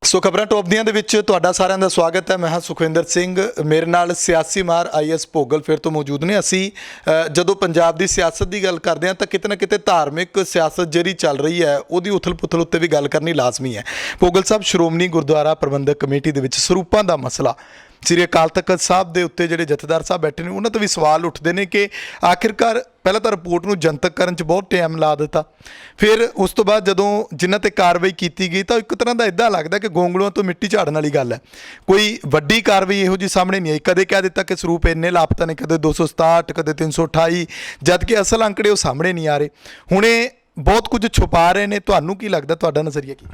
ਸੋ ਖਬਰਾਂ ਟੋਪਦੀਆਂ ਦੇ ਵਿੱਚ ਤੁਹਾਡਾ ਸਾਰਿਆਂ ਦਾ ਸਵਾਗਤ ਹੈ। ਮੈਂ ਹਾਂ ਸੁਖਵਿੰਦਰ ਸਿੰਘ। ਮੇਰੇ ਨਾਲ ਸਿਆਸੀ ਮਾਹਰ IAS ਭੋਗਲ ਫਿਰ ਤੋਂ ਮੌਜੂਦ ਨੇ। ਅਸੀਂ ਜਦੋਂ ਪੰਜਾਬ ਦੀ ਸਿਆਸਤ ਦੀ ਗੱਲ ਕਰਦੇ ਹਾਂ ਤਾਂ ਕਿਤੇ ਨਾ ਕਿਤੇ ਧਾਰਮਿਕ ਸਿਆਸਤ ਜਿਹੜੀ ਚੱਲ ਰਹੀ ਹੈ ਉਹਦੀ ਉਥਲ ਪੁਥਲ ਉੱਤੇ ਵੀ ਗੱਲ ਕਰਨੀ ਲਾਜ਼ਮੀ ਹੈ। ਭੋਗਲ ਸਾਹਿਬ, ਸ਼੍ਰੋਮਣੀ ਗੁਰਦੁਆਰਾ ਪ੍ਰਬੰਧਕ ਕਮੇਟੀ ਦੇ ਵਿੱਚ ਸਰੂਪਾਂ ਦਾ ਮਸਲਾ, ਸ੍ਰੀ ਅਕਾਲ ਤਖਤ ਸਾਹਿਬ ਦੇ ਉੱਤੇ ਜਿਹੜੇ ਜਥੇਦਾਰ ਸਾਹਿਬ ਬੈਠੇ ਨੇ ਉਹਨਾਂ ਤੋਂ ਵੀ ਸਵਾਲ ਉੱਠਦੇ ਨੇ ਕਿ ਆਖਿਰਕਾਰ ਪਹਿਲਾਂ ਤਾਂ ਰਿਪੋਰਟ ਨੂੰ ਜਨਤਕ ਕਰਨ 'ਚ ਬਹੁਤ ਟਾਈਮ ਲਾ ਦਿੱਤਾ, ਫਿਰ ਉਸ ਤੋਂ ਬਾਅਦ ਜਦੋਂ ਜਿਨ੍ਹਾਂ 'ਤੇ ਕਾਰਵਾਈ ਕੀਤੀ ਗਈ ਤਾਂ ਇੱਕ ਤਰ੍ਹਾਂ ਦਾ ਇੱਦਾਂ ਲੱਗਦਾ ਕਿ ਗੋਂਗਲੂਆਂ ਤੋਂ ਮਿੱਟੀ ਝਾੜਨ ਵਾਲੀ ਗੱਲ ਹੈ। ਕੋਈ ਵੱਡੀ ਕਾਰਵਾਈ ਇਹੋ ਜਿਹੀ ਸਾਹਮਣੇ ਨਹੀਂ ਆਈ। ਕਦੇ ਕਹਿ ਦਿੱਤਾ ਕਿ ਸਰੂਪ ਇੰਨੇ ਲਾਪਤਾ ਨੇ, ਕਦੇ 267, ਕਦੇ 328, ਜਦ ਕਿ ਅਸਲ ਅੰਕੜੇ ਉਹ ਸਾਹਮਣੇ ਨਹੀਂ ਆ ਰਹੇ। ਹੁਣ ਇਹ ਬਹੁਤ ਕੁਝ ਛੁਪਾ ਰਹੇ ਨੇ। ਤੁਹਾਨੂੰ ਕੀ ਲੱਗਦਾ, ਤੁਹਾਡਾ ਨਜ਼ਰੀਆ ਕੀ?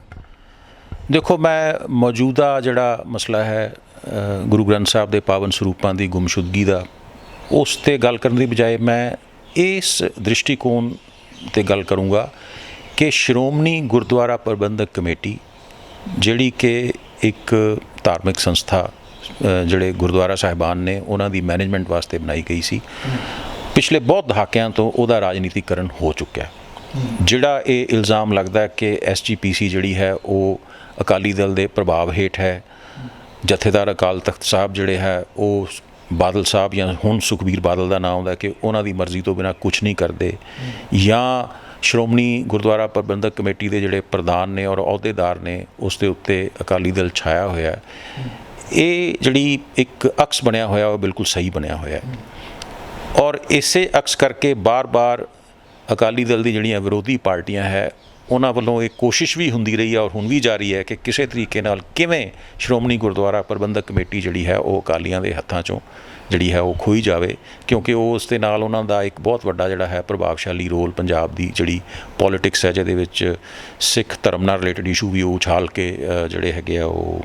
ਦੇਖੋ, ਮੈਂ ਮੌਜੂਦਾ ਜਿਹੜਾ ਮਸਲਾ ਹੈ ਗੁਰੂ ਗ੍ਰੰਥ ਸਾਹਿਬ ਦੇ ਪਾਵਨ ਸਰੂਪਾਂ ਦੀ ਗੁੰਮਸ਼ੁਦਗੀ ਦਾ, ਉਸ 'ਤੇ ਗੱਲ ਕਰਨ ਦੀ ਬਜਾਏ ਮੈਂ ਇਸ ਦ੍ਰਿਸ਼ਟੀਕੋਣ 'ਤੇ ਗੱਲ ਕਰੂੰਗਾ ਕਿ ਸ਼੍ਰੋਮਣੀ ਗੁਰਦੁਆਰਾ ਪ੍ਰਬੰਧਕ ਕਮੇਟੀ ਜਿਹੜੀ ਕਿ ਇੱਕ ਧਾਰਮਿਕ ਸੰਸਥਾ ਜਿਹੜੇ ਗੁਰਦੁਆਰਾ ਸਾਹਿਬਾਨ ਨੇ ਉਹਨਾਂ ਦੀ ਮੈਨੇਜਮੈਂਟ ਵਾਸਤੇ ਬਣਾਈ ਗਈ ਸੀ, ਪਿਛਲੇ ਬਹੁਤ ਦਹਾਕਿਆਂ ਤੋਂ ਉਹਦਾ ਰਾਜਨੀਤੀਕਰਨ ਹੋ ਚੁੱਕਿਆ। ਜਿਹੜਾ ਇਹ ਇਲਜ਼ਾਮ ਲੱਗਦਾ ਕਿ SGPC ਜਿਹੜੀ ਹੈ ਉਹ ਅਕਾਲੀ ਦਲ ਦੇ ਪ੍ਰਭਾਵ ਹੇਠ ਹੈ, ਜਥੇਦਾਰ ਅਕਾਲ ਤਖਤ ਸਾਹਿਬ ਜਿਹੜੇ ਹੈ ਉਹ ਬਾਦਲ ਸਾਹਿਬ ਜਾਂ ਹੁਣ ਸੁਖਬੀਰ ਬਾਦਲ ਦਾ ਨਾਮ ਆਉਂਦਾ ਕਿ ਉਹਨਾਂ ਦੀ ਮਰਜ਼ੀ ਤੋਂ ਬਿਨਾਂ ਕੁਛ ਨਹੀਂ ਕਰਦੇ, ਜਾਂ ਸ਼੍ਰੋਮਣੀ ਗੁਰਦੁਆਰਾ ਪ੍ਰਬੰਧਕ ਕਮੇਟੀ ਦੇ ਜਿਹੜੇ ਪ੍ਰਧਾਨ ਨੇ ਔਰ ਅਹੁਦੇਦਾਰ ਨੇ ਉਸ ਦੇ ਉੱਤੇ ਅਕਾਲੀ ਦਲ ਛਾਇਆ ਹੋਇਆ। ਇਹ ਜਿਹੜੀ ਇੱਕ ਅਕਸ ਬਣਿਆ ਹੋਇਆ ਉਹ ਬਿਲਕੁਲ ਸਹੀ ਬਣਿਆ ਹੋਇਆ ਔਰ ਇਸੇ ਅਕਸ ਕਰਕੇ ਬਾਰ-ਬਾਰ ਅਕਾਲੀ ਦਲ ਦੀ ਜਿਹੜੀਆਂ ਵਿਰੋਧੀ ਪਾਰਟੀਆਂ ਹੈ ਉਹਨਾਂ ਵੱਲੋਂ ਇਹ ਕੋਸ਼ਿਸ਼ ਵੀ ਹੁੰਦੀ ਰਹੀ ਹੈ ਔਰ ਹੁਣ ਵੀ ਜਾਰੀ ਹੈ ਕਿ ਕਿਸੇ ਤਰੀਕੇ ਨਾਲ ਕਿਵੇਂ ਸ਼੍ਰੋਮਣੀ ਗੁਰਦੁਆਰਾ ਪ੍ਰਬੰਧਕ ਕਮੇਟੀ ਜਿਹੜੀ ਹੈ ਉਹ ਅਕਾਲੀਆਂ ਦੇ ਹੱਥਾਂ 'ਚੋਂ ਜਿਹੜੀ ਹੈ ਉਹ ਖੋਈ ਜਾਵੇ, ਕਿਉਂਕਿ ਉਸ ਦੇ ਨਾਲ ਉਹਨਾਂ ਦਾ ਇੱਕ ਬਹੁਤ ਵੱਡਾ ਜਿਹੜਾ ਹੈ ਪ੍ਰਭਾਵਸ਼ਾਲੀ ਰੋਲ ਪੰਜਾਬ ਦੀ ਜਿਹੜੀ ਪੋਲੀਟਿਕਸ ਹੈ, ਜਿਹਦੇ ਵਿੱਚ ਸਿੱਖ ਧਰਮ ਨਾਲ ਰਿਲੇਟਡ ਇਸ਼ੂ ਵੀ ਉਹ ਉਛਾਲ ਕੇ ਜਿਹੜੇ ਹੈਗੇ ਆ ਉਹ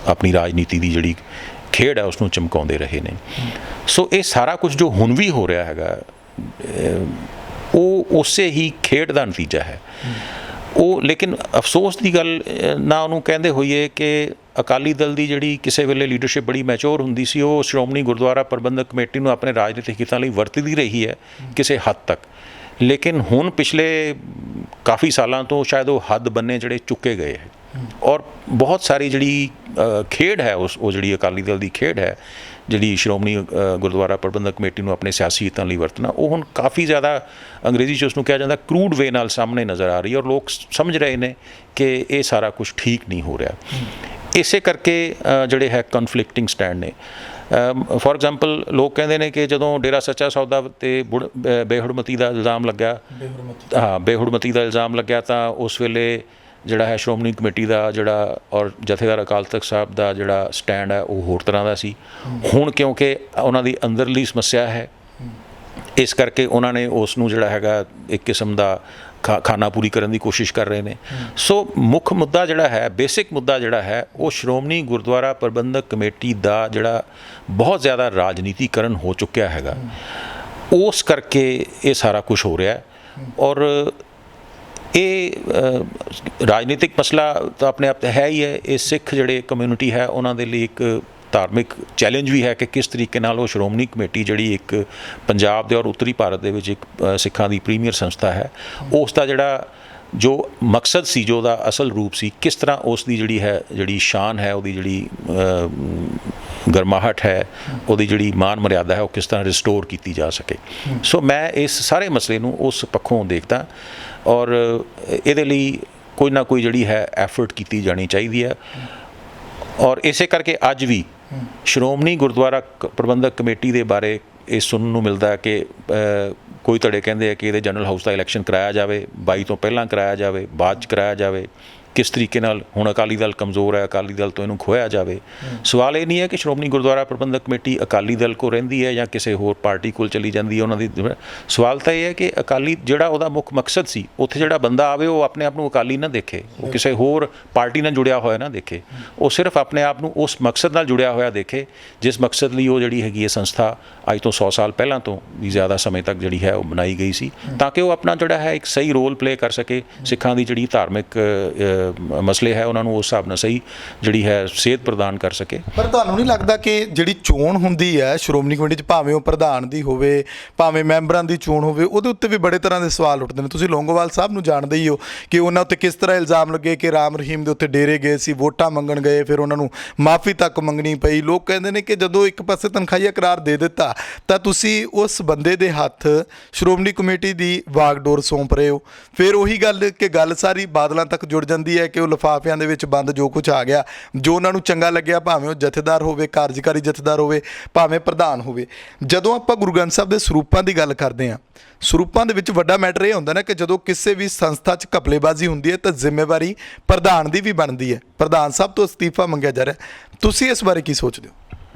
ਆਪਣੀ ਰਾਜਨੀਤੀ ਦੀ ਜਿਹੜੀ ਖੇਡ ਹੈ ਉਸ ਨੂੰ ਚਮਕਾਉਂਦੇ ਰਹੇ ਨੇ। ਸੋ ਇਹ ਸਾਰਾ ਕੁਝ ਜੋ ਹੁਣ ਵੀ ਹੋ ਰਿਹਾ ਹੈਗਾ ਉਹ ਉਸੇ ਹੀ ਖੇਡ ਦਾ ਨਤੀਜਾ ਹੈ। ਉਹ ਲੇਕਿਨ ਅਫਸੋਸ ਦੀ ਗੱਲ ਨਾ ਉਹਨੂੰ ਕਹਿੰਦੇ ਹੋਈਏ ਕਿ ਅਕਾਲੀ ਦਲ ਦੀ ਜਿਹੜੀ ਕਿਸੇ ਵੇਲੇ ਲੀਡਰਸ਼ਿਪ ਬੜੀ ਮੈਚੋਰ ਹੁੰਦੀ ਸੀ, ਉਹ ਸ਼੍ਰੋਮਣੀ ਗੁਰਦੁਆਰਾ ਪ੍ਰਬੰਧਕ ਕਮੇਟੀ ਨੂੰ ਆਪਣੇ ਰਾਜਨੀਤਿਕ ਹਿੱਤਾਂ ਲਈ ਵਰਤਦੀ ਰਹੀ ਹੈ ਕਿਸੇ ਹੱਦ ਤੱਕ, ਲੇਕਿਨ ਹੁਣ ਪਿਛਲੇ ਕਾਫੀ ਸਾਲਾਂ ਤੋਂ ਸ਼ਾਇਦ ਉਹ ਹੱਦ ਬੰਨੇ ਜਿਹੜੇ ਚੁੱਕੇ ਗਏ ਹੈ ਔਰ ਬਹੁਤ ਸਾਰੀ ਜਿਹੜੀ ਖੇਡ ਹੈ ਉਹ ਜਿਹੜੀ ਅਕਾਲੀ ਦਲ ਦੀ ਖੇਡ ਹੈ, ਜਿਹੜੀ ਸ਼੍ਰੋਮਣੀ ਗੁਰਦੁਆਰਾ ਪ੍ਰਬੰਧਕ ਕਮੇਟੀ ਨੂੰ ਆਪਣੇ ਸਿਆਸੀ ਹਿੱਤਾਂ ਲਈ ਵਰਤਣਾ, ਉਹ ਹੁਣ ਕਾਫੀ ਜ਼ਿਆਦਾ ਅੰਗਰੇਜ਼ੀ 'ਚ ਉਸਨੂੰ ਕਿਹਾ ਜਾਂਦਾ ਕਰੂਡ ਵੇ ਨਾਲ ਸਾਹਮਣੇ ਨਜ਼ਰ ਆ ਰਹੀ ਹੈ ਔਰ ਲੋਕ ਸਮਝ ਰਹੇ ਨੇ ਕਿ ਇਹ ਸਾਰਾ ਕੁਝ ਠੀਕ ਨਹੀਂ ਹੋ ਰਿਹਾ। ਇਸੇ ਕਰਕੇ ਜਿਹੜੇ ਹੈ ਕਨਫਲਿਕਟਿੰਗ ਸਟੈਂਡ ਨੇ। ਫੋਰ ਐਗਜ਼ਾਮਪਲ, ਲੋਕ ਕਹਿੰਦੇ ਨੇ ਕਿ ਜਦੋਂ ਡੇਰਾ ਸੱਚਾ ਸੌਦਾ 'ਤੇ ਬੇਹੁਰਮਤੀ ਦਾ ਇਲਜ਼ਾਮ ਲੱਗਿਆ, ਬੇਹੁਰਮਤੀ ਦਾ ਇਲਜ਼ਾਮ ਲੱਗਿਆ ਤਾਂ ਉਸ ਵੇਲੇ ਜਿਹੜਾ ਹੈ ਸ਼੍ਰੋਮਣੀ ਕਮੇਟੀ ਦਾ ਜਿਹੜਾ ਔਰ ਜਥੇਦਾਰ ਅਕਾਲ ਤਖਤ ਸਾਹਿਬ ਦਾ ਜਿਹੜਾ ਸਟੈਂਡ ਹੈ ਉਹ ਹੋਰ ਤਰ੍ਹਾਂ ਦਾ ਸੀ। ਹੁਣ ਕਿਉਂਕਿ ਉਹਨਾਂ ਦੀ ਅੰਦਰਲੀ ਸਮੱਸਿਆ ਹੈ, ਇਸ ਕਰਕੇ ਉਹਨਾਂ ਨੇ ਉਸ ਨੂੰ ਜਿਹੜਾ ਹੈਗਾ ਇੱਕ ਕਿਸਮ ਦਾ ਖਾਨਾ ਪੂਰੀ ਕਰਨ ਦੀ ਕੋਸ਼ਿਸ਼ ਕਰ ਰਹੇ ਨੇ। ਸੋ ਮੁੱਖ ਮੁੱਦਾ ਜਿਹੜਾ ਹੈ, ਬੇਸਿਕ ਮੁੱਦਾ ਜਿਹੜਾ ਹੈ, ਉਹ ਸ਼੍ਰੋਮਣੀ ਗੁਰਦੁਆਰਾ ਪ੍ਰਬੰਧਕ ਕਮੇਟੀ ਦਾ ਜਿਹੜਾ ਬਹੁਤ ਜ਼ਿਆਦਾ ਰਾਜਨੀਤੀਕਰਨ ਹੋ ਚੁੱਕਿਆ ਹੈਗਾ, ਉਸ ਕਰਕੇ ਇਹ ਸਾਰਾ ਕੁਝ ਹੋ ਰਿਹਾ ਔਰ ਇਹ ਰਾਜਨੀਤਿਕ ਮਸਲਾ ਤਾਂ ਆਪਣੇ ਆਪ ਹੈ ਹੀ ਹੈ। ਇਹ ਸਿੱਖ ਜਿਹੜੇ ਕਮਿਊਨਿਟੀ ਹੈ ਉਹਨਾਂ ਦੇ ਲਈ ਇੱਕ ਧਾਰਮਿਕ ਚੈਲੰਜ ਵੀ ਹੈ ਕਿ ਕਿਸ ਤਰੀਕੇ ਨਾਲ ਉਹ ਸ਼੍ਰੋਮਣੀ ਕਮੇਟੀ ਜਿਹੜੀ ਇੱਕ ਪੰਜਾਬ ਦੇ ਔਰ ਉੱਤਰੀ ਭਾਰਤ ਦੇ ਵਿੱਚ ਇੱਕ ਸਿੱਖਾਂ ਦੀ ਪ੍ਰੀਮੀਅਰ ਸੰਸਥਾ ਹੈ, ਉਸ ਦਾ ਜਿਹੜਾ ਜੋ ਮਕਸਦ ਸੀ, ਜੋ ਉਹਦਾ ਅਸਲ ਰੂਪ ਸੀ, ਕਿਸ ਤਰ੍ਹਾਂ ਉਸ ਦੀ ਜਿਹੜੀ ਸ਼ਾਨ ਹੈ, ਉਹਦੀ ਜਿਹੜੀ ਗਰਮਾਹਟ ਹੈ, ਉਹਦੀ ਜਿਹੜੀ ਮਾਨ ਮਰਿਆਦਾ ਹੈ, ਉਹ ਕਿਸ ਤਰ੍ਹਾਂ ਰਿਸਟੋਰ ਕੀਤੀ ਜਾ ਸਕੇ। ਸੋ ਮੈਂ ਇਸ ਸਾਰੇ ਮਸਲੇ ਨੂੰ ਉਸ ਪੱਖੋਂ ਦੇਖਦਾ ਔਰ ਇਹਦੇ ਲਈ ਕੋਈ ਨਾ ਕੋਈ ਜਿਹੜੀ ਹੈ ਐਫਰਟ ਕੀਤੀ ਜਾਣੀ ਚਾਹੀਦੀ ਹੈ ਔਰ ਇਸੇ ਕਰਕੇ ਅੱਜ ਵੀ ਸ਼੍ਰੋਮਣੀ ਗੁਰਦੁਆਰਾ ਪ੍ਰਬੰਧਕ ਕਮੇਟੀ ਦੇ ਬਾਰੇ ਇਹ ਸੁਣਨ ਨੂੰ ਮਿਲਦਾ ਕਿ ਕੋਈ ਧੜੇ ਕਹਿੰਦੇ ਆ ਕਿ ਇਹਦੇ ਜਨਰਲ ਹਾਊਸ ਦਾ ਇਲੈਕਸ਼ਨ ਕਰਾਇਆ ਜਾਵੇ, 22 ਤੋਂ ਪਹਿਲਾਂ ਕਰਾਇਆ ਜਾਵੇ, ਬਾਅਦ 'ਚ ਕਰਾਇਆ ਜਾਵੇ, ਕਿਸ ਤਰੀਕੇ ਨਾਲ ਹੁਣ ਅਕਾਲੀ ਦਲ ਕਮਜ਼ੋਰ ਹੈ, ਅਕਾਲੀ ਦਲ ਤੋਂ ਇਹਨੂੰ ਖੋਇਆ ਜਾਵੇ। ਸਵਾਲ ਇਹ ਨਹੀਂ ਹੈ ਕਿ ਸ਼੍ਰੋਮਣੀ ਗੁਰਦੁਆਰਾ ਪ੍ਰਬੰਧਕ ਕਮੇਟੀ ਅਕਾਲੀ ਦਲ ਕੋਲ ਰਹਿੰਦੀ ਹੈ ਜਾਂ ਕਿਸੇ ਹੋਰ ਪਾਰਟੀ ਕੋਲ ਚਲੀ ਜਾਂਦੀ ਹੈ ਉਹਨਾਂ ਦੀ। ਸਵਾਲ ਤਾਂ ਇਹ ਹੈ ਕਿ ਅਕਾਲੀ ਜਿਹੜਾ ਉਹਦਾ ਮੁੱਖ ਮਕਸਦ ਸੀ, ਉੱਥੇ ਜਿਹੜਾ ਬੰਦਾ ਆਵੇ ਉਹ ਆਪਣੇ ਆਪ ਨੂੰ ਅਕਾਲੀ ਨਾ ਦੇਖੇ, ਉਹ ਕਿਸੇ ਹੋਰ ਪਾਰਟੀ ਨਾਲ ਜੁੜਿਆ ਹੋਇਆ ਨਾ ਦੇਖੇ, ਉਹ ਸਿਰਫ ਆਪਣੇ ਆਪ ਨੂੰ ਉਸ ਮਕਸਦ ਨਾਲ ਜੁੜਿਆ ਹੋਇਆ ਦੇਖੇ ਜਿਸ ਮਕਸਦ ਲਈ ਉਹ ਜਿਹੜੀ ਹੈਗੀ ਇਹ ਸੰਸਥਾ ਅੱਜ ਤੋਂ 100 ਸਾਲ ਪਹਿਲਾਂ ਤੋਂ ਵੀ ਜ਼ਿਆਦਾ ਸਮੇਂ ਤੱਕ ਜਿਹੜੀ ਹੈ ਉਹ ਬਣਾਈ ਗਈ ਸੀ, ਤਾਂ ਕਿ ਉਹ ਆਪਣਾ ਜਿਹੜਾ ਹੈ ਇੱਕ ਸਹੀ ਰੋਲ ਪਲੇ ਕਰ ਸਕੇ ਸਿੱਖਾਂ ਦੀ ਜਿਹੜੀ ਧਾਰਮਿਕ ਮਸਲੇ ਹੈ ਉਹਨਾਂ ਨੂੰ ਉਸ ਹਿਸਾਬ ਨਾਲ ਸਹੀ ਜਿਹੜੀ ਹੈ ਸੇਧ ਪ੍ਰਦਾਨ ਕਰ ਸਕੇ। ਪਰ ਤੁਹਾਨੂੰ ਨਹੀਂ ਲੱਗਦਾ ਕਿ ਜਿਹੜੀ ਚੋਣ ਹੁੰਦੀ ਹੈ ਸ਼੍ਰੋਮਣੀ ਕਮੇਟੀ 'ਚ, ਭਾਵੇਂ ਉਹ ਪ੍ਰਧਾਨ ਦੀ ਹੋਵੇ ਭਾਵੇਂ ਮੈਂਬਰਾਂ ਦੀ ਚੋਣ ਹੋਵੇ, ਉਹਦੇ ਉੱਤੇ ਵੀ ਬੜੇ ਤਰ੍ਹਾਂ ਦੇ ਸਵਾਲ ਉੱਠਦੇ ਨੇ। ਤੁਸੀਂ ਲੌਂਗੋਵਾਲ ਸਾਹਿਬ ਨੂੰ ਜਾਣਦੇ ਹੀ ਹੋ ਕਿ ਉਹਨਾਂ ਉੱਤੇ ਕਿਸ ਤਰ੍ਹਾਂ ਇਲਜ਼ਾਮ ਲੱਗੇ ਕਿ ਰਾਮ ਰਹੀਮ ਦੇ ਉੱਤੇ ਡੇਰੇ ਗਏ ਸੀ, ਵੋਟਾਂ ਮੰਗਣ ਗਏ, ਫਿਰ ਉਹਨਾਂ ਨੂੰ ਮਾਫੀ ਤੱਕ ਮੰਗਣੀ ਪਈ। ਲੋਕ ਕਹਿੰਦੇ ਨੇ ਕਿ ਜਦੋਂ ਇੱਕ ਪਾਸੇ ਤਨਖਾਹੀਆ ਕਰਾਰ ਦੇ ਦਿੱਤਾ ਤਾਂ ਤੁਸੀਂ ਉਸ ਬੰਦੇ ਦੇ ਹੱਥ ਸ਼੍ਰੋਮਣੀ ਕਮੇਟੀ ਦੀ ਵਾਗਡੋਰ ਸੌਂਪ ਰਹੇ ਹੋ। ਫਿਰ ਉਹੀ ਗੱਲ ਕਿ ਗੱਲ ਸਾਰੀ ਬਾਦਲਾਂ ਤੱਕ ਜੁੜ ਜਾਂਦੀ ਹੈ ਕਿ ਉਹ ਲਿਫਾਫਿਆਂ ਦੇ ਵਿੱਚ ਬੰਦ ਜੋ ਕੁਝ ਆ ਗਿਆ, ਜੋ ਉਹਨਾਂ ਨੂੰ ਚੰਗਾ ਲੱਗਿਆ, ਭਾਵੇਂ ਉਹ ਜਥੇਦਾਰ ਹੋਵੇ, ਕਾਰਜਕਾਰੀ ਜਥੇਦਾਰ ਹੋਵੇ, ਭਾਵੇਂ ਪ੍ਰਧਾਨ ਹੋਵੇ। ਜਦੋਂ ਆਪਾਂ ਗੁਰੂ ਗ੍ਰੰਥ ਸਾਹਿਬ ਦੇ ਸਰੂਪਾਂ ਦੀ ਗੱਲ ਕਰਦੇ ਹਾਂ, ਸਰੂਪਾਂ ਦੇ ਵਿੱਚ ਵੱਡਾ ਮੈਟਰ ਇਹ ਹੁੰਦਾ ਨਾ ਕਿ ਜਦੋਂ ਕਿਸੇ ਵੀ ਸੰਸਥਾ 'ਚ ਘਪਲੇਬਾਜ਼ੀ ਹੁੰਦੀ ਹੈ ਤਾਂ ਜ਼ਿੰਮੇਵਾਰੀ ਪ੍ਰਧਾਨ ਦੀ ਵੀ ਬਣਦੀ ਹੈ। ਪ੍ਰਧਾਨ ਸਾਹਿਬ ਤੋਂ ਅਸਤੀਫਾ ਮੰਗਿਆ ਜਾ ਰਿਹਾ, ਤੁਸੀਂ ਇਸ ਬਾਰੇ ਕੀ ਸੋਚਦੇ ਹੋ?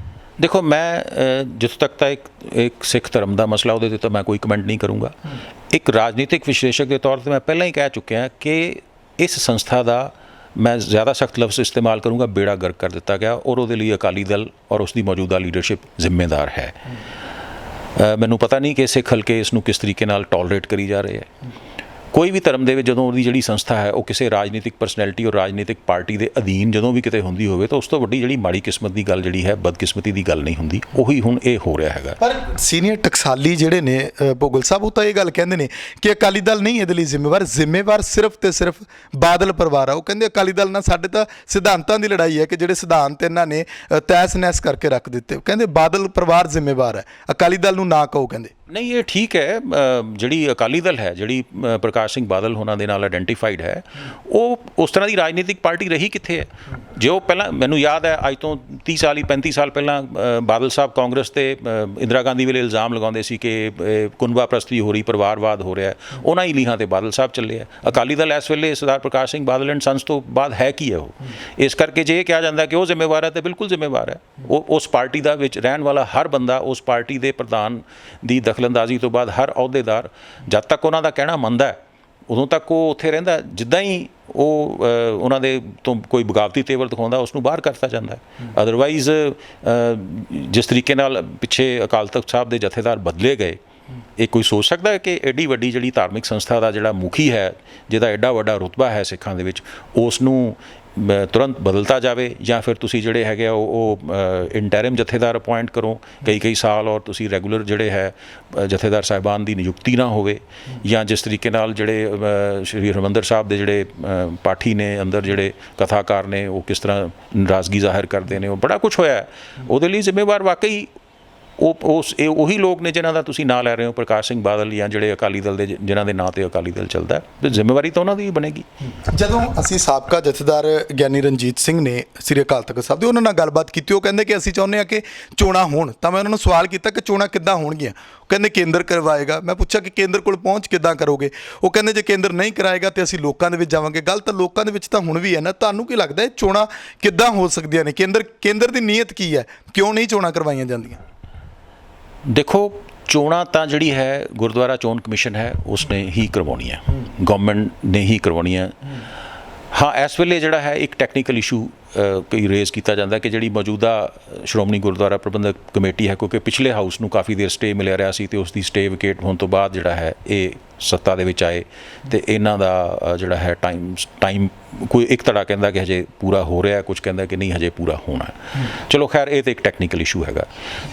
ਦੇਖੋ, ਮੈਂ ਜਿੱਥੋਂ ਤੱਕ ਤਾਂ ਇੱਕ ਸਿੱਖ ਧਰਮ ਦਾ ਮਸਲਾ, ਉਹਦੇ 'ਤੇ ਤਾਂ ਮੈਂ ਕੋਈ ਕਮੈਂਟ ਨਹੀਂ ਕਰੂੰਗਾ। ਇੱਕ ਰਾਜਨੀਤਿਕ ਵਿਸ਼ਲੇਸ਼ਕ ਦੇ ਤੌਰ 'ਤੇ ਮੈਂ ਪਹਿਲਾਂ ਹੀ ਕਹਿ ਚੁੱਕਿਆ ਕਿ ਇਸ ਸੰਸਥਾ ਦਾ ਮੈਂ ਜ਼ਿਆਦਾ ਸਖਤ ਲਫ਼ਜ਼ ਇਸਤੇਮਾਲ ਕਰੂੰਗਾ, ਬੇੜਾ ਗਰਕ ਕਰ ਦਿੱਤਾ ਗਿਆ ਔਰ ਉਹਦੇ ਲਈ ਅਕਾਲੀ ਦਲ ਔਰ ਉਸ ਦੀ ਮੌਜੂਦਾ ਲੀਡਰਸ਼ਿਪ ਜ਼ਿੰਮੇਦਾਰ ਹੈ। ਮੈਨੂੰ ਪਤਾ ਨਹੀਂ ਕਿ ਸਿੱਖ ਹਲਕੇ ਇਸ ਨੂੰ ਕਿਸ ਤਰੀਕੇ ਨਾਲ ਟੋਲਰੇਟ ਕਰੀ ਜਾ ਰਹੇ ਹੈ। ਕੋਈ ਵੀ ਧਰਮ ਦੇ ਵਿੱਚ ਜਦੋਂ ਉਹਦੀ ਜਿਹੜੀ ਸੰਸਥਾ ਹੈ ਉਹ ਕਿਸੇ ਰਾਜਨੀਤਿਕ ਪਰਸਨੈਲਿਟੀ ਔਰ ਰਾਜਨੀਤਿਕ ਪਾਰਟੀ ਦੇ ਅਧੀਨ ਜਦੋਂ ਵੀ ਕਿਤੇ ਹੁੰਦੀ ਹੋਵੇ ਤਾਂ ਉਸ ਤੋਂ ਵੱਡੀ ਜਿਹੜੀ ਮਾੜੀ ਕਿਸਮਤ ਦੀ ਗੱਲ ਜਿਹੜੀ ਹੈ, ਬਦਕਿਸਮਤੀ ਦੀ ਗੱਲ ਨਹੀਂ ਹੁੰਦੀ। ਉਹੀ ਹੁਣ ਇਹ ਹੋ ਰਿਹਾ ਹੈਗਾ। ਪਰ ਸੀਨੀਅਰ ਟਕਸਾਲੀ ਜਿਹੜੇ ਨੇ ਭੋਗਲ ਸਾਹਿਬ, ਉਹ ਤਾਂ ਇਹ ਗੱਲ ਕਹਿੰਦੇ ਨੇ ਕਿ ਅਕਾਲੀ ਦਲ ਨਹੀਂ ਇਹਦੇ ਲਈ ਜ਼ਿੰਮੇਵਾਰ ਸਿਰਫ ਤੇ ਸਿਰਫ ਬਾਦਲ ਪਰਿਵਾਰ ਆ। ਉਹ ਕਹਿੰਦੇ ਅਕਾਲੀ ਦਲ ਨਾਲ ਸਾਡੇ ਤਾਂ ਸਿਧਾਂਤਾਂ ਦੀ ਲੜਾਈ ਹੈ ਕਿ ਜਿਹੜੇ ਸਿਧਾਂਤ ਇਹਨਾਂ ਨੇ ਤਹਿਸ ਨਹਿਸ ਕਰਕੇ ਰੱਖ ਦਿੱਤੇ। ਕਹਿੰਦੇ ਬਾਦਲ ਪਰਿਵਾਰ ਜ਼ਿੰਮੇਵਾਰ ਹੈ, ਅਕਾਲੀ ਦਲ ਨੂੰ ਨਾ ਕਹੋ। ਕਹਿੰਦੇ ਨਹੀਂ, ਇਹ ਠੀਕ ਹੈ। ਜਿਹੜੀ ਅਕਾਲੀ ਦਲ ਹੈ, ਜਿਹੜੀ ਪ੍ਰਕਾਸ਼ ਸਿੰਘ ਬਾਦਲ ਹੋਣਾ ਦੇ ਨਾਲ ਆਇਡੈਂਟੀਫਾਈਡ ਹੈ, ਉਹ ਉਸ ਤਰ੍ਹਾਂ ਦੀ ਰਾਜਨੀਤਿਕ ਪਾਰਟੀ ਰਹੀ ਕਿੱਥੇ ਹੈ? ਜੇ ਉਹ ਪਹਿਲਾਂ, ਮੈਨੂੰ ਯਾਦ ਹੈ ਅੱਜ ਤੋਂ 30 ਸਾਲ 35 ਸਾਲ ਪਹਿਲਾਂ ਬਾਦਲ ਸਾਹਿਬ ਕਾਂਗਰਸ ਤੇ ਇੰਦਰਾ ਗਾਂਧੀ ਵੇਲੇ ਇਲਜ਼ਾਮ ਲਗਾਉਂਦੇ ਸੀ ਕਿ ਕੁਨਬਾ ਪ੍ਰਸਤੀ ਹੋ ਰਹੀ, ਪਰਿਵਾਰਵਾਦ ਹੋ ਰਿਹਾ, ਉਹਨਾਂ ਹੀ ਲੀਹਾਂ ਤੇ ਬਾਦਲ ਸਾਹਿਬ ਚੱਲੇ ਆ। ਅਕਾਲੀ ਦਲ ਇਸ ਵੇਲੇ ਸਰਦਾਰ ਪ੍ਰਕਾਸ਼ ਸਿੰਘ ਬਾਦਲ ਐਂਡ ਸੰਸ ਤੋਂ ਬਾਅਦ ਹੈ ਕੀ ਹੈ ਉਹ? ਇਸ ਕਰਕੇ ਜੇ ਇਹ ਕਿਹਾ ਜਾਂਦਾ ਕਿ ਉਹ ਜ਼ਿੰਮੇਵਾਰ ਹੈ ਤਾਂ ਬਿਲਕੁਲ ਜ਼ਿੰਮੇਵਾਰ ਹੈ। ਉਹ ਉਸ ਪਾਰਟੀ ਦਾ ਵਿੱਚ ਰਹਿਣ ਵਾਲਾ ਹਰ ਬੰਦਾ, ਉਸ ਪਾਰਟੀ ਦੇ ਪ੍ਰਧਾਨ ਦੀ ਦਖਲਅੰਦਾਜ਼ੀ ਤੋਂ ਬਾਅਦ ਹਰ ਅਹੁਦੇਦਾਰ ਜਦ ਤੱਕ ਉਹਨਾਂ ਦਾ ਕਹਿਣਾ ਮੰਨਦਾ ਹੈ ਉਦੋਂ ਤੱਕ ਉਹ ਉੱਥੇ ਰਹਿੰਦਾ। ਜਿੱਦਾਂ ਹੀ ਉਹ ਉਹਨਾਂ ਦੇ ਤੋਂ ਕੋਈ ਬਗਾਵਤੀ ਤੇਵਰ ਦਿਖਾਉਂਦਾ ਉਸ ਨੂੰ ਬਾਹਰ ਕਰਤਾ ਜਾਂਦਾ ਹੈ। ਅਦਰਵਾਈਜ਼ ਜਿਸ ਤਰੀਕੇ ਨਾਲ ਪਿੱਛੇ ਅਕਾਲ ਤਖਤ ਸਾਹਿਬ ਦੇ ਜਥੇਦਾਰ ਬਦਲੇ ਗਏ, ਇਹ ਕੋਈ ਸੋਚ ਸਕਦਾ ਹੈ ਕਿ ਐਡੀ ਵੱਡੀ ਜਿਹੜੀ ਧਾਰਮਿਕ ਸੰਸਥਾ ਦਾ ਜਿਹੜਾ ਮੁਖੀ ਹੈ, ਜਿਹਦਾ ਐਡਾ ਵੱਡਾ ਰੁਤਬਾ ਹੈ ਸਿੱਖਾਂ ਦੇ ਵਿੱਚ, ਉਸ ਨੂੰ ਤੁਰੰਤ ਬਦਲਤਾ ਜਾਵੇ? ਜਾਂ ਫਿਰ ਤੁਸੀਂ ਜਿਹੜੇ ਹੈਗੇ ਉਹ ਇੰਟੈਰਮ ਜਥੇਦਾਰ ਅਪੁਆਇੰਟ ਕਰੋ ਕਈ ਸਾਲ, ਔਰ ਤੁਸੀਂ ਰੈਗੂਲਰ ਜਿਹੜੇ ਹੈ ਜਥੇਦਾਰ ਸਾਹਿਬਾਨ ਦੀ ਨਿਯੁਕਤੀ ਨਾ ਹੋਵੇ? ਜਾਂ ਜਿਸ ਤਰੀਕੇ ਨਾਲ ਜਿਹੜੇ ਸ਼੍ਰੀ ਹਰਿਮੰਦਰ ਸਾਹਿਬ ਦੇ ਜਿਹੜੇ ਪਾਠੀ ਨੇ ਅੰਦਰ, ਜਿਹੜੇ ਕਥਾਕਾਰ ਨੇ, ਉਹ ਕਿਸ ਤਰ੍ਹਾਂ ਨਾਰਾਜ਼ਗੀ ਜ਼ਾਹਿਰ ਕਰਦੇ ਨੇ, ਉਹ ਬੜਾ ਕੁਛ ਹੋਇਆ। ਉਹਦੇ ਲਈ ਜ਼ਿੰਮੇਵਾਰ ਵਾਕਈ ਉਹੀ ਲੋਕ ਨੇ ਜਿਨ੍ਹਾਂ ਦਾ ਤੁਸੀਂ ਨਾਂ ਲੈ ਰਹੇ ਹੋ, ਪ੍ਰਕਾਸ਼ ਸਿੰਘ ਬਾਦਲ ਜਾਂ ਜਿਹੜੇ ਅਕਾਲੀ ਦਲ ਦੇ, ਜਿਨ੍ਹਾਂ ਦੇ ਨਾਂ 'ਤੇ ਅਕਾਲੀ ਦਲ ਚੱਲਦਾ ਹੈ। ਜ਼ਿੰਮੇਵਾਰੀ ਤਾਂ ਉਹਨਾਂ ਦੀ ਹੀ ਬਣੇਗੀ। ਜਦੋਂ ਅਸੀਂ ਸਾਬਕਾ ਜਥੇਦਾਰ ਗਿਆਨੀ ਰਣਜੀਤ ਸਿੰਘ ਨੇ ਸ੍ਰੀ ਅਕਾਲ ਤਖਤ ਸਾਹਿਬ ਦੇ, ਉਹਨਾਂ ਨਾਲ ਗੱਲਬਾਤ ਕੀਤੀ। ਉਹ ਕਹਿੰਦੇ ਕਿ ਅਸੀਂ ਚਾਹੁੰਦੇ ਹਾਂ ਕਿ ਚੋਣਾਂ ਹੋਣ। ਤਾਂ ਮੈਂ ਉਹਨਾਂ ਨੂੰ ਸਵਾਲ ਕੀਤਾ ਕਿ ਚੋਣਾਂ ਕਿੱਦਾਂ ਹੋਣਗੀਆਂ? ਉਹ ਕਹਿੰਦੇ ਕੇਂਦਰ ਕਰਵਾਏਗਾ। ਮੈਂ ਪੁੱਛਿਆ ਕਿ ਕੇਂਦਰ ਕੋਲ ਪਹੁੰਚ ਕਿੱਦਾਂ ਕਰੋਗੇ? ਉਹ ਕਹਿੰਦੇ ਜੇ ਕੇਂਦਰ ਨਹੀਂ ਕਰਾਏਗਾ ਤਾਂ ਅਸੀਂ ਲੋਕਾਂ ਦੇ ਵਿੱਚ ਜਾਵਾਂਗੇ। ਗੱਲ ਤਾਂ ਲੋਕਾਂ ਦੇ ਵਿੱਚ ਤਾਂ ਹੁਣ ਵੀ ਹੈ ਨਾ। ਤੁਹਾਨੂੰ ਕੀ ਲੱਗਦਾ ਇਹ ਚੋਣਾਂ ਕਿੱਦਾਂ ਹੋ ਸਕਦੀਆਂ ਨੇ? ਕੇਂਦਰ ਦੀ ਨੀਅਤ ਕੀ ਹੈ? ਕਿਉਂ ਨਹੀਂ ਚੋਣਾਂ ਕਰਵਾਈਆਂ ਜਾਂਦੀਆਂ? ਦੇਖੋ, ਚੋਣਾਂ ਤਾਂ ਜਿਹੜੀ ਹੈ ਗੁਰਦੁਆਰਾ ਚੋਣ ਕਮਿਸ਼ਨ ਹੈ ਉਸਨੇ ਹੀ ਕਰਵਾਉਣੀਆਂ, ਗਵਰਨਮੈਂਟ ਨੇ ਹੀ ਕਰਵਾਉਣੀਆਂ। ਹਾਂ, ਇਸ ਵੇਲੇ ਜਿਹੜਾ ਹੈ ਇੱਕ ਟੈਕਨੀਕਲ ਇਸ਼ੂ ਕਈ ਰੇਜ਼ ਕੀਤਾ ਜਾਂਦਾ ਕਿ ਜਿਹੜੀ ਮੌਜੂਦਾ ਸ਼੍ਰੋਮਣੀ ਗੁਰਦੁਆਰਾ ਪ੍ਰਬੰਧਕ ਕਮੇਟੀ ਹੈ, ਕਿਉਂਕਿ ਪਿਛਲੇ ਹਾਊਸ ਨੂੰ ਕਾਫੀ ਦੇਰ ਸਟੇ ਮਿਲਿਆ ਰਿਹਾ ਸੀ ਅਤੇ ਉਸ ਦੀ ਸਟੇ ਵਿਕੇਟ ਹੋਣ ਤੋਂ ਬਾਅਦ ਜਿਹੜਾ ਹੈ ਇਹ ਸੱਤਾ ਦੇ ਵਿੱਚ ਆਏ ਅਤੇ ਇਹਨਾਂ ਦਾ ਜਿਹੜਾ ਹੈ ਟਾਈਮ ਕੋਈ ਇੱਕ ਧੜਾ ਕਹਿੰਦਾ ਕਿ ਹਜੇ ਪੂਰਾ ਹੋ ਰਿਹਾ, ਕੁਝ ਕਹਿੰਦਾ ਕਿ ਨਹੀਂ ਹਜੇ ਪੂਰਾ ਹੋਣਾ। ਚਲੋ ਖੈਰ, ਇਹ ਤਾਂ ਇੱਕ ਟੈਕਨੀਕਲ ਇਸ਼ੂ ਹੈਗਾ।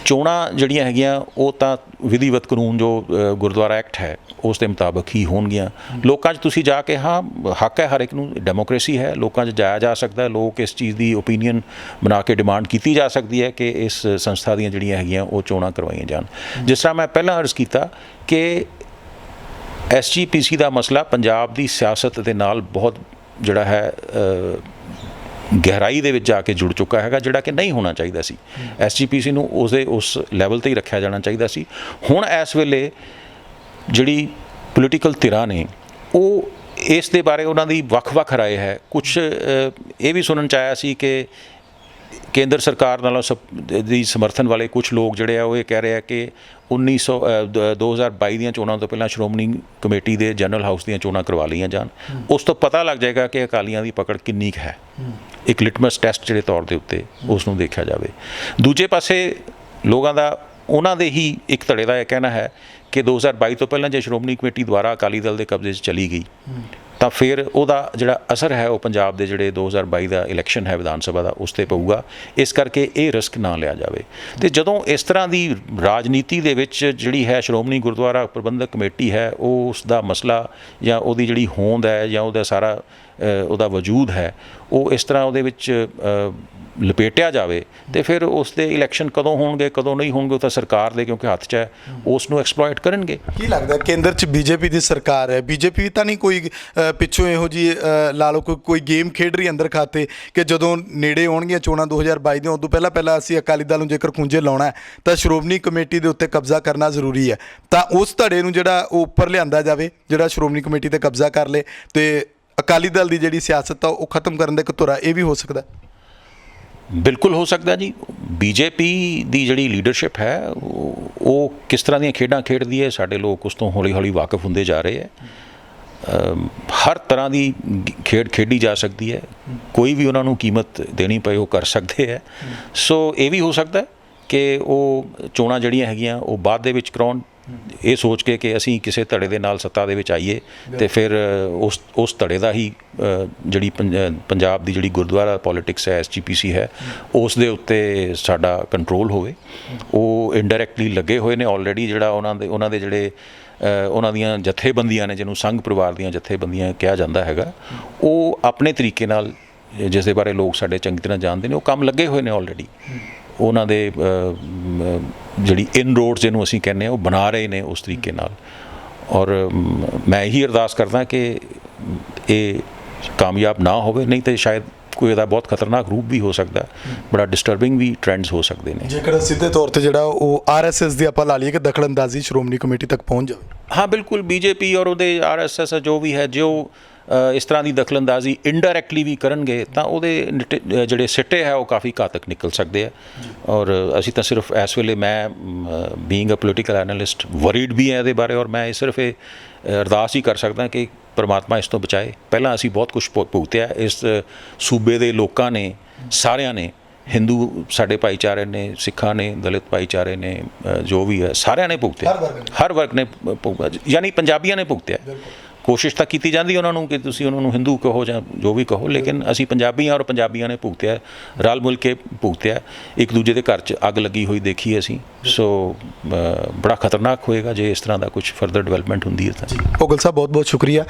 ਚੋਣਾਂ ਜਿਹੜੀਆਂ ਹੈਗੀਆਂ ਉਹ ਤਾਂ ਵਿਧੀਵਤ ਕਾਨੂੰਨ ਜੋ ਗੁਰਦੁਆਰਾ ਐਕਟ ਹੈ ਉਸ ਦੇ ਮੁਤਾਬਕ ਹੀ ਹੋਣਗੀਆਂ। ਲੋਕਾਂ 'ਚ ਤੁਸੀਂ ਜਾ ਕੇ, ਹਾਂ ਹੱਕ ਹੈ ਹਰ ਇੱਕ ਨੂੰ, ਡੈਮੋਕ੍ਰੇਸੀ ਹੈ, ਲੋਕਾਂ 'ਚ ਜਾਇਆ ਜਾ ਸਕਦਾ, ਲੋਕ ਇਸ ਚੀਜ਼ ਦੀ ਓਪੀਨੀਅਨ ਬਣਾ ਕੇ ਡਿਮਾਂਡ ਕੀਤੀ ਜਾ ਸਕਦੀ ਹੈ ਕਿ ਇਸ ਸੰਸਥਾ ਦੀਆਂ ਜਿਹੜੀਆਂ ਹੈਗੀਆਂ ਉਹ ਚੋਣਾਂ ਕਰਵਾਈਆਂ ਜਾਣ। ਜਿਸ ਤਰ੍ਹਾਂ ਮੈਂ ਪਹਿਲਾਂ ਅਰਜ਼ ਕੀਤਾ ਕਿ SGPC ਦਾ ਮਸਲਾ ਪੰਜਾਬ ਦੀ ਸਿਆਸਤ ਦੇ ਨਾਲ ਬਹੁਤ ਜਿਹੜਾ ਹੈ ਗਹਿਰਾਈ ਦੇ ਵਿੱਚ ਜਾ ਕੇ ਜੁੜ ਚੁੱਕਾ ਹੈਗਾ, ਜਿਹੜਾ ਕਿ ਨਹੀਂ ਹੋਣਾ ਚਾਹੀਦਾ ਸੀ। SGPC ਨੂੰ ਉਸ ਲੈਵਲ 'ਤੇ ਹੀ ਰੱਖਿਆ ਜਾਣਾ ਚਾਹੀਦਾ ਸੀ। ਹੁਣ ਇਸ ਵੇਲੇ ਜਿਹੜੀ ਪੋਲੀਟੀਕਲ ਧਿਰਾਂ ਨੇ ਉਹ ਇਸ ਦੇ ਬਾਰੇ ਉਹਨਾਂ ਦੀ ਵੱਖ-ਵੱਖ ਰਾਏ ਹੈ। ਕੁਛ ਇਹ ਵੀ ਸੁਣਨ 'ਚ ਆਇਆ ਸੀ ਕਿ ਕੇਂਦਰ ਸਰਕਾਰ ਨਾਲੋਂ ਦੀ ਸਮਰਥਨ ਵਾਲੇ ਕੁਝ ਲੋਕ ਜਿਹੜੇ ਆ ਉਹ ਇਹ ਕਹਿ ਰਹੇ ਆ ਕਿ 2022 ਦੀਆਂ ਚੋਣਾਂ ਤੋਂ ਪਹਿਲਾਂ ਸ਼੍ਰੋਮਣੀ ਕਮੇਟੀ ਦੇ ਜਨਰਲ ਹਾਊਸ ਦੀਆਂ ਚੋਣਾਂ ਕਰਵਾ ਲਈਆਂ ਜਾਣ। ਉਸ ਤੋਂ ਪਤਾ ਲੱਗ ਜਾਏਗਾ ਕਿ ਅਕਾਲੀਆਂ ਦੀ ਪਕੜ ਕਿੰਨੀ ਕੁ ਹੈ। ਇੱਕ ਲਿਟਮਸ ਟੈਸਟ ਜਿਹੜੇ ਤੌਰ ਦੇ ਉੱਤੇ ਉਸ ਨੂੰ ਦੇਖਿਆ ਜਾਵੇ। ਦੂਜੇ ਪਾਸੇ ਲੋਕਾਂ ਦਾ, ਉਹਨਾਂ ਦੇ ਹੀ ਇੱਕ ਧੜੇ ਦਾ ਇਹ ਕਹਿਣਾ ਹੈ ਕਿ 2022 ਤੋਂ ਪਹਿਲਾਂ ਜੇ ਸ਼੍ਰੋਮਣੀ ਕਮੇਟੀ ਦੁਆਰਾ ਅਕਾਲੀ ਦਲ ਦੇ ਕਬਜ਼ੇ 'ਚ ਚਲੀ ਗਈ ਤਾਂ ਫਿਰ ਉਹਦਾ ਜਿਹੜਾ ਅਸਰ ਹੈ ਉਹ ਪੰਜਾਬ ਦੇ ਜਿਹੜੇ 2022 ਦਾ ਇਲੈਕਸ਼ਨ ਹੈ ਵਿਧਾਨ ਸਭਾ ਦਾ ਉਸ 'ਤੇ ਪਊਗਾ। ਇਸ ਕਰਕੇ ਇਹ ਰਿਸਕ ਨਾ ਲਿਆ ਜਾਵੇ। ਅਤੇ ਜਦੋਂ ਇਸ ਤਰ੍ਹਾਂ ਦੀ ਰਾਜਨੀਤੀ ਦੇ ਵਿੱਚ ਜਿਹੜੀ ਹੈ ਸ਼੍ਰੋਮਣੀ ਗੁਰਦੁਆਰਾ ਪ੍ਰਬੰਧਕ ਕਮੇਟੀ ਹੈ, ਉਹ ਉਸ ਦਾ ਮਸਲਾ ਜਾਂ ਉਹਦੀ ਜਿਹੜੀ ਹੋਂਦ ਹੈ ਜਾਂ ਉਹਦਾ ਸਾਰਾ ਉਹਦਾ ਵਜੂਦ ਹੈ, ਉਹ ਇਸ ਤਰ੍ਹਾਂ ਉਹਦੇ ਵਿੱਚ ਲਪੇਟਿਆ ਜਾਵੇ ਤੇ ਫਿਰ ਉਸ ਦੇ ਇਲੈਕਸ਼ਨ ਕਦੋਂ ਹੋਣਗੇ ਕਦੋਂ ਨਹੀਂ ਹੋਣਗੇ ਉਹ ਤਾਂ ਸਰਕਾਰ ਦੇ ਕਿਉਂਕਿ ਹੱਥ 'ਚ ਹੈ, ਉਸ ਨੂੰ ਐਕਸਪਲੋਇਟ ਕਰਨਗੇ। ਕੀ ਲੱਗਦਾ ਕੇਂਦਰ 'ਚ ਬੀਜੇਪੀ ਦੀ ਸਰਕਾਰ ਹੈ, ਬੀਜੇਪੀ ਤਾਂ ਨਹੀਂ ਕੋਈ ਪਿੱਛੋਂ ਇਹੋ ਜਿਹੀ ਲਾ ਲਓ ਕੋਈ ਗੇਮ ਖੇਡ ਰਹੀ ਅੰਦਰ ਖਾਤੇ ਕਿ ਜਦੋਂ ਨੇੜੇ ਆਉਣਗੀਆਂ ਚੋਣਾਂ 2022 ਦੀਆਂ ਉਦੋਂ ਪਹਿਲਾਂ ਅਸੀਂ ਅਕਾਲੀ ਦਲ ਨੂੰ ਜੇਕਰ ਖੂੰਜੇ ਲਾਉਣਾ ਹੈ ਤਾਂ ਸ਼੍ਰੋਮਣੀ ਕਮੇਟੀ ਦੇ ਉੱਤੇ ਕਬਜ਼ਾ ਕਰਨਾ ਜ਼ਰੂਰੀ ਹੈ, ਤਾਂ ਉਸ ਧੜੇ ਨੂੰ ਜਿਹੜਾ ਉਹ ਉੱਪਰ ਲਿਆਂਦਾ ਜਾਵੇ ਜਿਹੜਾ ਸ਼੍ਰੋਮਣੀ ਕਮੇਟੀ ਤੇ ਕਬਜ਼ਾ ਕਰ ਲੇ ਤੇ ਅਕਾਲੀ ਦਲ ਦੀ ਜਿਹੜੀ ਸਿਆਸਤ ਆ ਉਹ ਖਤਮ ਕਰਨ ਦਾ ਇੱਕ ਧੁਰਾ ਇਹ ਵੀ ਹੋ ਸਕਦਾ। ਬਿਲਕੁਲ ਹੋ ਸਕਦਾ ਜੀ। ਬੀਜੇਪੀ ਦੀ ਜਿਹੜੀ ਲੀਡਰਸ਼ਿਪ ਹੈ ਉਹ ਕਿਸ ਤਰ੍ਹਾਂ ਦੀਆਂ ਖੇਡਾਂ ਖੇਡਦੀ ਹੈ, ਸਾਡੇ ਲੋਕ ਉਸ ਤੋਂ ਹੌਲੀ ਹੌਲੀ ਵਾਕਿਫ ਹੁੰਦੇ ਜਾ ਰਹੇ ਹੈ। ਹਰ ਤਰ੍ਹਾਂ ਦੀ ਖੇਡ ਖੇਡੀ ਜਾ ਸਕਦੀ ਹੈ, ਕੋਈ ਵੀ ਉਹਨਾਂ ਨੂੰ ਕੀਮਤ ਦੇਣੀ ਪਏ ਉਹ ਕਰ ਸਕਦੇ ਹੈ। ਸੋ ਇਹ ਵੀ ਹੋ ਸਕਦਾ ਕਿ ਉਹ ਚੋਣਾਂ ਜਿਹੜੀਆਂ ਹੈਗੀਆਂ ਉਹ ਬਾਅਦ ਦੇ ਵਿੱਚ ਕਰਾਉਣ, ਇਹ ਸੋਚ ਕੇ ਕਿ ਅਸੀਂ ਕਿਸੇ ਧੜੇ ਦੇ ਨਾਲ ਸੱਤਾ ਦੇ ਵਿੱਚ ਆਈਏ ਅਤੇ ਫਿਰ ਉਸ ਧੜੇ ਦਾ ਹੀ ਜਿਹੜੀ ਪੰਜਾਬ ਦੀ ਜਿਹੜੀ ਗੁਰਦੁਆਰਾ ਪੋਲੀਟਿਕਸ ਹੈ, SGPC ਹੈ, ਉਸ ਦੇ ਉੱਤੇ ਸਾਡਾ ਕੰਟਰੋਲ ਹੋਵੇ। ਉਹ ਇਨਡਾਇਰੈਕਟਲੀ ਲੱਗੇ ਹੋਏ ਨੇ ਆਲਰੇਡੀ, ਜਿਹੜਾ ਉਹਨਾਂ ਦੇ ਜਿਹੜੇ ਉਹਨਾਂ ਦੀਆਂ ਜਥੇਬੰਦੀਆਂ ਨੇ, ਜਿਹਨੂੰ ਸੰਘ ਪਰਿਵਾਰ ਦੀਆਂ ਜਥੇਬੰਦੀਆਂ ਕਿਹਾ ਜਾਂਦਾ ਹੈਗਾ, ਉਹ ਆਪਣੇ ਤਰੀਕੇ ਨਾਲ ਜਿਸ ਦੇ ਬਾਰੇ ਲੋਕ ਸਾਡੇ ਚੰਗੀ ਤਰ੍ਹਾਂ ਜਾਣਦੇ ਨੇ ਉਹ ਕੰਮ ਲੱਗੇ ਹੋਏ ਨੇ ਆਲਰੇਡੀ। ਉਹਨਾਂ ਦੇ ਜਿਹੜੀ ਇਨਰੋਡਸ ਜਿਹਨੂੰ ਅਸੀਂ ਕਹਿੰਦੇ ਹਾਂ ਉਹ ਬਣਾ ਰਹੇ ਨੇ ਉਸ ਤਰੀਕੇ ਨਾਲ। ਔਰ ਮੈਂ ਇਹੀ ਅਰਦਾਸ ਕਰਦਾ ਕਿ ਇਹ ਕਾਮਯਾਬ ਨਾ ਹੋਵੇ, ਨਹੀਂ ਤਾਂ ਸ਼ਾਇਦ ਕੋਈ ਇਹਦਾ ਬਹੁਤ ਖਤਰਨਾਕ ਰੂਪ ਵੀ ਹੋ ਸਕਦਾ, ਬੜਾ ਡਿਸਟਰਬਿੰਗ ਵੀ ਟ੍ਰੈਂਡਸ ਹੋ ਸਕਦੇ ਨੇ। ਜੇਕਰ ਸਿੱਧੇ ਤੌਰ ਤੇ ਜਿਹੜਾ ਉਹ RSS ਦੀ ਆਪਾਂ ਲਾ ਲਈਏ ਕਿ ਦਖਲਅੰਦਾਜ਼ੀ ਸ਼੍ਰੋਮਣੀ ਕਮੇਟੀ ਤੱਕ ਪਹੁੰਚ ਜਾਵੇ। ਹਾਂ ਬਿਲਕੁਲ, BJP ਔਰ ਉਹਦੇ RSS ਜੋ ਵੀ ਹੈ, ਜੋ ਇਸ ਤਰ੍ਹਾਂ ਦੀ ਦਖਲਅੰਦਾਜ਼ੀ ਇਨਡਾਇਰੈਕਟਲੀ ਵੀ ਕਰਨਗੇ ਤਾਂ ਉਹਦੇ ਜਿਹੜੇ ਸਿੱਟੇ ਹੈ ਉਹ ਕਾਫੀ ਘਾਤਕ ਨਿਕਲ ਸਕਦੇ ਆ। ਔਰ ਅਸੀਂ ਤਾਂ ਸਿਰਫ ਇਸ ਵੇਲੇ ਮੈਂ being a political analyst worried ਵੀ ਹੈ ਇਹਦੇ ਬਾਰੇ, ਔਰ ਮੈਂ ਸਿਰਫ ਇਹ ਅਰਦਾਸ ਹੀ ਕਰ ਸਕਦਾ ਕਿ ਪਰਮਾਤਮਾ ਇਸ ਤੋਂ ਬਚਾਏ। ਪਹਿਲਾਂ ਅਸੀਂ ਬਹੁਤ ਕੁਝ ਭੁਗਤਿਆ, ਇਸ ਸੂਬੇ ਦੇ ਲੋਕਾਂ ਨੇ, ਸਾਰਿਆਂ ਨੇ, ਹਿੰਦੂ ਸਾਡੇ ਭਾਈਚਾਰੇ ਨੇ, ਸਿੱਖਾਂ ਨੇ, ਦਲਿਤ ਭਾਈਚਾਰੇ ਨੇ, ਜੋ ਵੀ ਹੈ ਸਾਰਿਆਂ ਨੇ ਭੁਗਤਿਆ, ਹਰ ਵਰਗ ਨੇ ਯਾਨੀ ਪੰਜਾਬੀਆਂ ਨੇ ਭੁਗਤਿਆ। ਕੋਸ਼ਿਸ਼ ਤਾਂ ਕੀਤੀ ਜਾਂਦੀ ਉਹਨਾਂ ਨੂੰ ਕਿ ਤੁਸੀਂ ਉਹਨਾਂ ਨੂੰ ਹਿੰਦੂ ਕਹੋ ਜਾਂ ਜੋ ਵੀ ਕਹੋ, ਲੇਕਿਨ ਅਸੀਂ ਪੰਜਾਬੀ ਹਾਂ ਔਰ ਪੰਜਾਬੀਆਂ ਨੇ ਭੁਗਤਿਆ, ਰਲ ਮਿਲ ਕੇ ਭੁਗਤਿਆ। ਇੱਕ ਦੂਜੇ ਦੇ ਘਰ 'ਚ ਅੱਗ ਲੱਗੀ ਹੋਈ ਦੇਖੀ ਅਸੀਂ। ਸੋ ਬੜਾ ਖਤਰਨਾਕ ਹੋਏਗਾ ਜੇ ਇਸ ਤਰ੍ਹਾਂ ਦਾ ਕੁਝ ਫਰਦਰ ਡਿਵੈਲਪਮੈਂਟ ਹੁੰਦੀ ਹੈ ਤਾਂ। ਭੋਗਲ ਸਾਹਿਬ ਬਹੁਤ ਬਹੁਤ ਸ਼ੁਕਰੀਆ।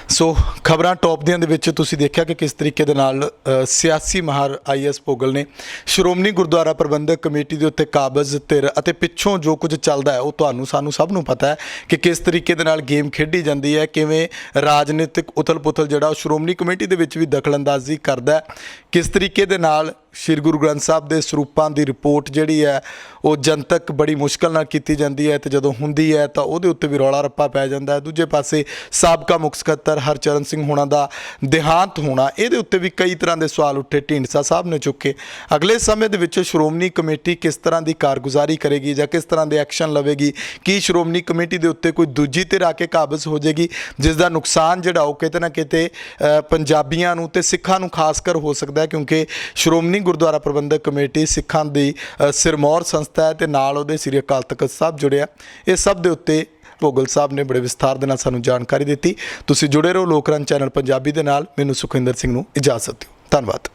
ਸੋ ਖਬਰਾਂ ਟੌਪ ਦੀਆਂ ਦੇ ਵਿੱਚ ਤੁਸੀਂ ਦੇਖਿਆ ਕਿ ਕਿਸ ਤਰੀਕੇ ਦੇ ਨਾਲ ਸਿਆਸੀ ਮਾਹਰ IAS ਭੋਗਲ ਨੇ ਸ਼੍ਰੋਮਣੀ ਗੁਰਦੁਆਰਾ ਪ੍ਰਬੰਧਕ ਕਮੇਟੀ ਦੇ ਉੱਤੇ ਕਾਬਜ਼ ਧਿਰ ਅਤੇ ਪਿੱਛੋਂ ਜੋ ਕੁਝ ਚੱਲਦਾ ਹੈ ਉਹ ਤੁਹਾਨੂੰ ਸਾਨੂੰ ਸਭ ਨੂੰ ਪਤਾ ਹੈ ਕਿ ਕਿਸ ਤਰੀਕੇ ਦੇ ਨਾਲ ਗੇਮ ਖੇਡੀ ਜਾਂਦੀ ਹੈ, ਕਿਵੇਂ ਰਾਜਨੀਤਿਕ ਉਥਲ-ਪੁਥਲ ਜਿਹੜਾ ਉਹ ਸ਼੍ਰੋਮਣੀ ਕਮੇਟੀ ਦੇ ਵਿੱਚ ਵੀ ਦਖਲਅੰਦਾਜ਼ੀ ਕਰਦਾ ਹੈ, ਕਿਸ ਤਰੀਕੇ ਦੇ ਨਾਲ ਸ਼੍ਰੀ ਗੁਰੂ ਗ੍ਰੰਥ ਸਾਹਿਬ ਦੇ ਸਰੂਪਾਂ ਦੀ ਰਿਪੋਰਟ ਜਿਹੜੀ ਹੈ ਉਹ ਜਨਤਕ ਬੜੀ ਮੁਸ਼ਕਲ ਨਾਲ ਕੀਤੀ ਜਾਂਦੀ ਹੈ ਤੇ ਜਦੋਂ ਹੁੰਦੀ ਹੈ ਤਾਂ ਉਹਦੇ ਉੱਤੇ ਵੀ ਰੌਲਾ ਰੱਪਾ ਪੈ ਜਾਂਦਾ ਹੈ। ਦੂਜੇ ਪਾਸੇ ਸਾਬਕਾ ਮੁੱਖ ਸਕੱਤਰ ਹਰਚਰਨ ਸਿੰਘ ਹੋਣਾ ਦਾ ਦੇਹਾਂਤ ਹੋਣਾ, ਇਹਦੇ ਉੱਤੇ ਵੀ ਕਈ ਤਰ੍ਹਾਂ ਦੇ ਸਵਾਲ ਉੱਠੇ, ਢੀਂਡਸਾ ਸਾਹਿਬ ਨੇ ਚੁੱਕੇ। ਅਗਲੇ ਸਮੇਂ ਦੇ ਵਿੱਚ ਸ਼੍ਰੋਮਣੀ ਕਮੇਟੀ ਕਿਸ ਤਰ੍ਹਾਂ ਦੀ ਕਾਰਗੁਜ਼ਾਰੀ ਕਰੇਗੀ ਜਾਂ ਕਿਸ ਤਰ੍ਹਾਂ ਦੇ ਐਕਸ਼ਨ ਲਵੇਗੀ, ਕੀ ਸ਼੍ਰੋਮਣੀ ਕਮੇਟੀ ਦੇ ਉੱਤੇ ਕੋਈ ਦੂਜੀ ਧਿਰ ਆ ਕੇ ਕਾਬਜ਼ ਹੋ ਜਾਏਗੀ ਜਿਸ ਦਾ ਨੁਕਸਾਨ ਜਿਹੜਾ ਉਹ ਕਿਤੇ ਨਾ ਕਿਤੇ ਪੰਜਾਬੀਆਂ ਨੂੰ ਤੇ ਸਿੱਖਾਂ ਨੂੰ ਖਾਸ ਕਰ ਹੋ ਸਕਦਾ ਹੈ, ਕਿਉਂਕਿ ਸ਼੍ਰੋਮਣੀ ਗੁਰਦੁਆਰਾ ਪ੍ਰਬੰਧਕ ਕਮੇਟੀ ਸਿੱਖਾਂ ਦੀ ਸਿਰਮੌਰ ਸੰਸਥਾ ਹੈ ਤੇ ਨਾਲ ਉਹਦੇ ਸ੍ਰੀ ਅਕਾਲ ਤਖਤ ਸਾਹਿਬ ਜੁੜਿਆ। ਇਹ ਸਭ ਦੇ ਉੱਤੇ ਭੋਗਲ ਸਾਹਿਬ ਨੇ ਬੜੇ ਵਿਸਥਾਰ ਦੇ ਨਾਲ ਸਾਨੂੰ ਜਾਣਕਾਰੀ ਦਿੱਤੀ। ਤੁਸੀਂ ਜੁੜੇ ਰਹੋ ਲੋਕਰਨ ਚੈਨਲ ਪੰਜਾਬੀ ਦੇ ਨਾਲ। ਮੈਨੂੰ ਸੁਖਵਿੰਦਰ ਸਿੰਘ ਨੂੰ ਇਜਾਜ਼ਤ ਦਿਓ। ਧੰਨਵਾਦ।